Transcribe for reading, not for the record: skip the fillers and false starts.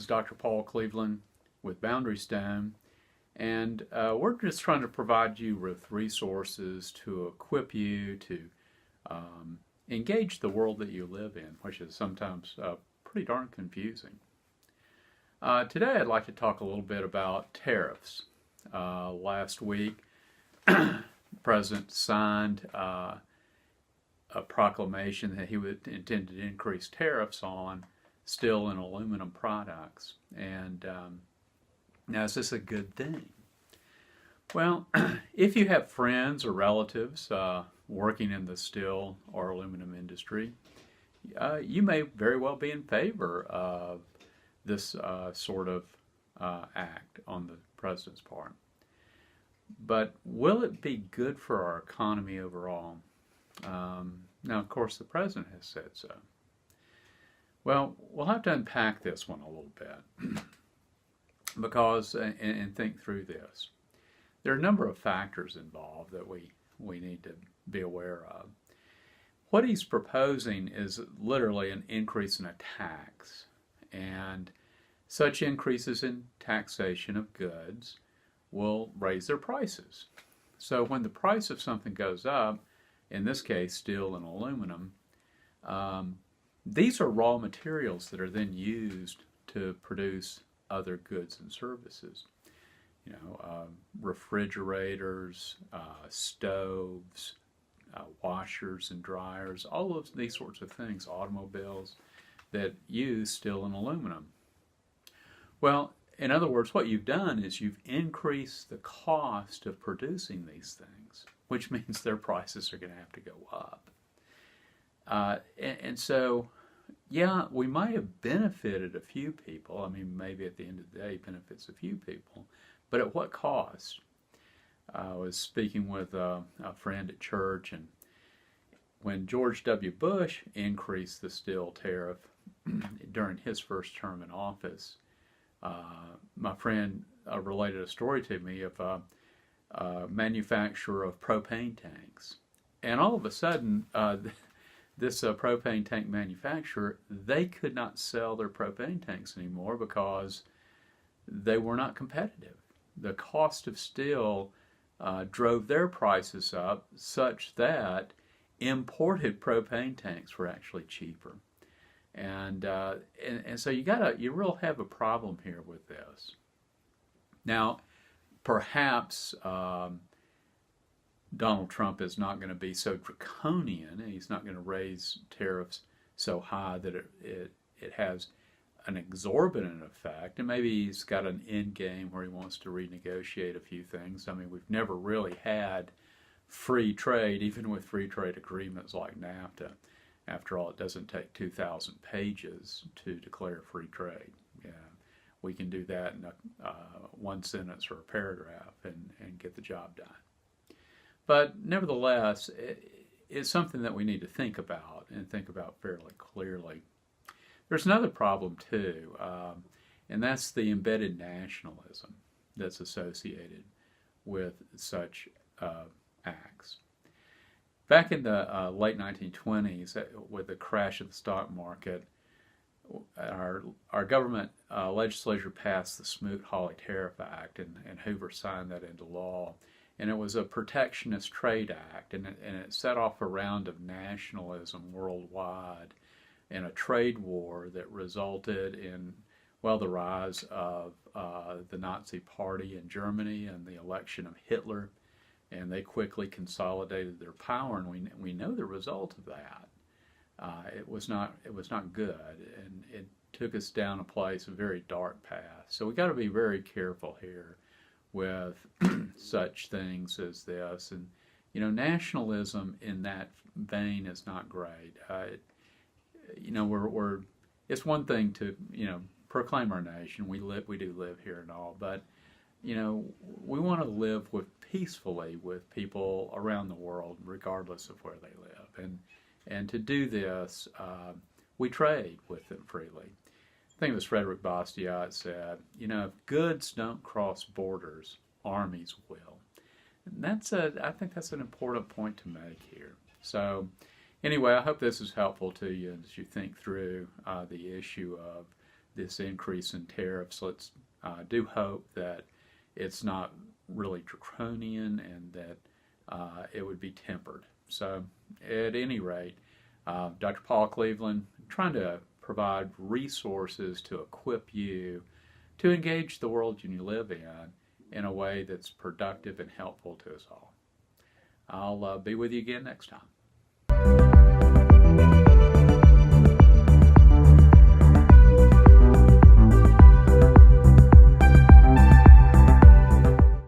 Dr. Paul Cleveland with Boundary Stone, and we're just trying to provide you with resources to equip you to engage the world that you live in, which is sometimes pretty darn confusing. Today I'd like to talk a little bit about tariffs. Last week, the President signed a proclamation that he would intend to increase tariffs on steel and aluminum products. And now, is this a good thing? Well, if you have friends or relatives working in the steel or aluminum industry, you may very well be in favor of this sort of act on the president's part. But will it be good for our economy overall? Now, of course, the president has said so. Well, we'll have to unpack this one a little bit because and think through this. There are a number of factors involved that we need to be aware of. What he's proposing is literally an increase in a tax, and such increases in taxation of goods will raise their prices. So when the price of something goes up, in this case steel and aluminum, these are raw materials that are then used to produce other goods and services. You know, refrigerators, stoves, washers and dryers, all of these sorts of things, automobiles that use steel and aluminum. Well, in other words, what you've done is you've increased the cost of producing these things, which means their prices are going to have to go up. And so, yeah, we might have benefited a few people. I mean, maybe at the end of the day, benefits a few people. But at what cost? I was speaking with a friend at church, and when George W. Bush increased the steel tariff during his first term in office, my friend related a story to me of a manufacturer of propane tanks. And all of a sudden, this propane tank manufacturer, they could not sell their propane tanks anymore because they were not competitive. The cost of steel drove their prices up such that imported propane tanks were actually cheaper. And so you really have a problem here with this. Now, perhaps Donald Trump is not going to be so draconian, and he's not going to raise tariffs so high that it has an exorbitant effect, and maybe he's got an end game where he wants to renegotiate a few things. I mean, we've never really had free trade, even with free trade agreements like NAFTA. After all, it doesn't take 2,000 pages to declare free trade. Yeah, we can do that in one sentence or a paragraph and get the job done. But nevertheless, it's something that we need to think about, and think about fairly clearly. There's another problem too, and that's the embedded nationalism that's associated with such acts. Back in the late 1920s, with the crash of the stock market, our government legislature passed the Smoot-Hawley Tariff Act, and Hoover signed that into law. And it was a protectionist trade act, and it set off a round of nationalism worldwide in a trade war that resulted in, well, the rise of the Nazi Party in Germany and the election of Hitler, and they quickly consolidated their power, and we know the result of that. It was not good, and it took us down a very dark path. So we got to be very careful here with such things as this, and nationalism in that vein is not great. It's one thing to proclaim our nation. We do live here and all, but we want to live peacefully with people around the world, regardless of where they live, and to do this, we trade with them freely. I think it was Frederick Bastiat said, if goods don't cross borders, armies will. And I think that's an important point to make here. So anyway, I hope this is helpful to you as you think through the issue of this increase in tariffs. Let's do hope that it's not really draconian and that it would be tempered. So at any rate, Dr. Paul Cleveland, trying to provide resources to equip you to engage the world you live in a way that's productive and helpful to us all. I'll be with you again next time.